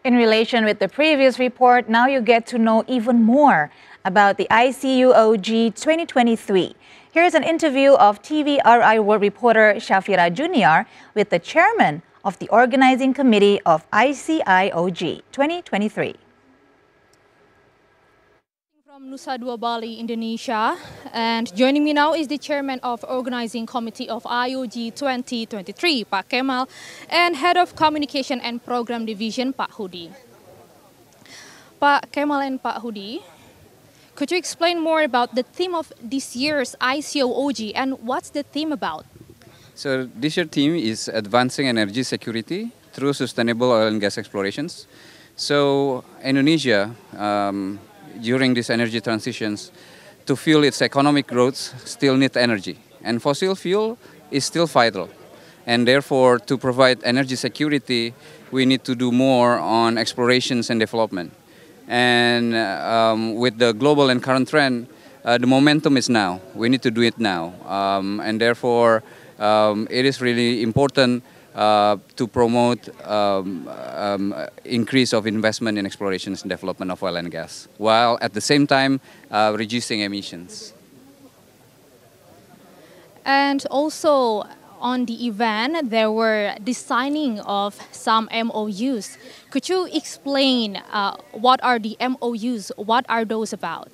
In relation with the previous report, now you get to know even more about the Iciuog 2023. Here's an interview of TVRI World reporter Shavira Juniar with the chairman of the organizing committee of Iciuog 2023. From Nusa Dua, Bali, Indonesia, and joining me now is the chairman of organizing committee of IOG 2023, Pak Kemal, and head of communication and program division, Pak Hudi. Pak Kemal and Pak Hudi, could you explain more about the theme of this year's Iciuog and what's the theme about? So this year's theme is advancing energy security through sustainable oil and gas explorations. So Indonesia, during these energy transitions, to fuel its economic growth, still need energy. And fossil fuel is still vital. And therefore, to provide energy security, we need to do more on explorations and development. And with the global and current trend, the momentum is now. We need to do it now. And therefore, it is really important to promote increase of investment in explorations and development of oil and gas, while at the same time reducing emissions. And also on the event, there were the signing of some MOUs. Could you explain what are the MOUs? What are those about?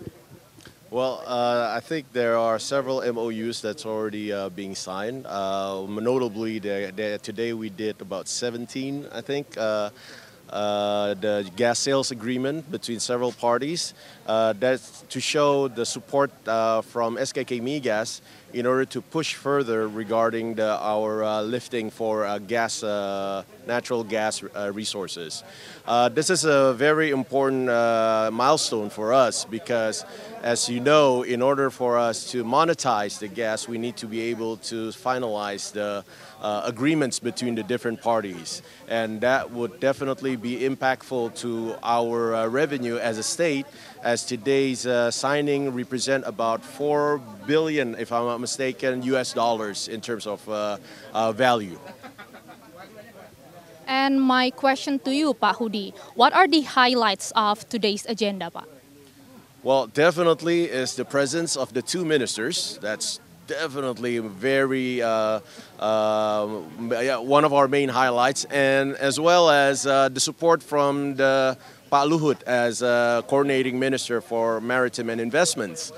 Well, I think there are several MOUs that's already being signed. Notably, today we did about 17, I think. The gas sales agreement between several parties. That's to show the support from SKK Migas in order to push further regarding our lifting for natural gas resources. This is a very important milestone for us because, as you know, in order for us to monetize the gas, we need to be able to finalize the agreements between the different parties. And that would definitely be impactful to our revenue as a state, as today's signing represent about 4 billion, if I'm not mistaken, US dollars in terms of value. And my question to you, Pak Hudi, what are the highlights of today's agenda, Pak? Well, definitely is the presence of the two ministers. That's definitely very one of our main highlights, and as well as the support from the Pak Luhut as coordinating minister for maritime and investments.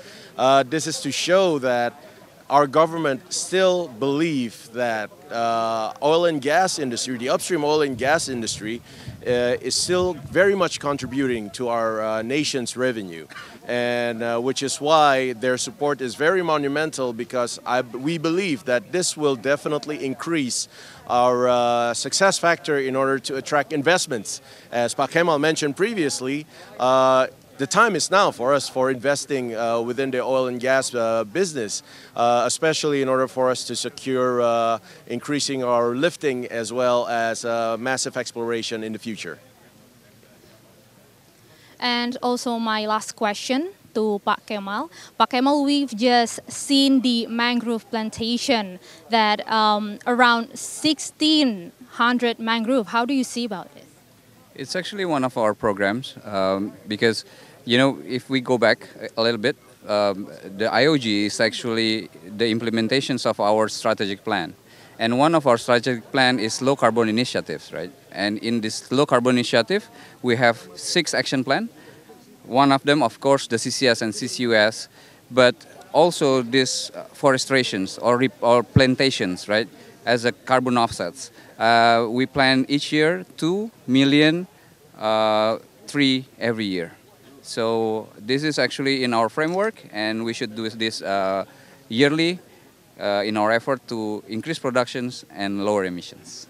This is to show that our government still believe that oil and gas industry, the upstream oil and gas industry, is still very much contributing to our nation's revenue, and which is why their support is very monumental, because we believe that this will definitely increase our success factor in order to attract investments. As Pak Kemal mentioned previously, the time is now for us for investing within the oil and gas business, especially in order for us to secure increasing our lifting as well as massive exploration in the future. And also my last question to Pak Kemal. Pak Kemal, we've just seen the mangrove plantation that around 1,600 mangrove. How do you see about it? It's actually one of our programs because, you know, if we go back a little bit, the IOG is actually the implementations of our strategic plan. And one of our strategic plan is low carbon initiatives, right? And in this low carbon initiative, we have 6 action plan. One of them, of course, the CCS and CCUS, but also these forestations or plantations, right, as a carbon offsets. We plan each year 2 million tree every year. So this is actually in our framework, and we should do this yearly in our effort to increase productions and lower emissions.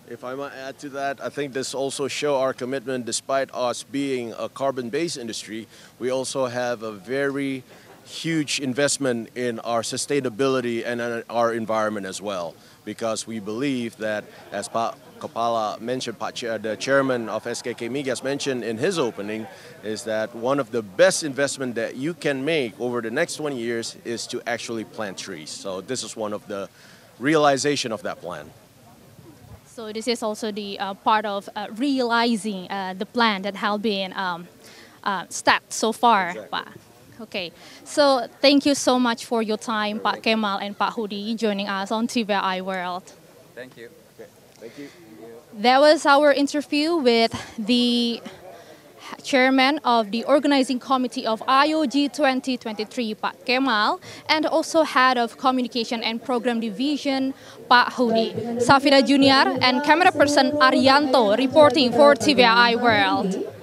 If I might add to that, I think this also shows our commitment. Despite us being a carbon-based industry, we also have a very huge investment in our sustainability and our environment as well, because we believe that, as Pak Kepala mentioned, the chairman of SKK Migas mentioned in his opening, is that one of the best investment that you can make over the next 20 years is to actually plant trees. So this is one of the realization of that plan. So this is also the part of realizing the plan that has been stacked so far, Exactly. Pak. Okay, so thank you so much for your time, Pak Kemal and Pak Hudi, joining us on TVRI World. Thank you. Okay, thank you. That was our interview with the chairman of the organizing committee of IOG 2023, Pak Kemal, and also head of communication and program division, Pak Hudi. Shavira Juniar and camera person Arianto reporting for TVRI World.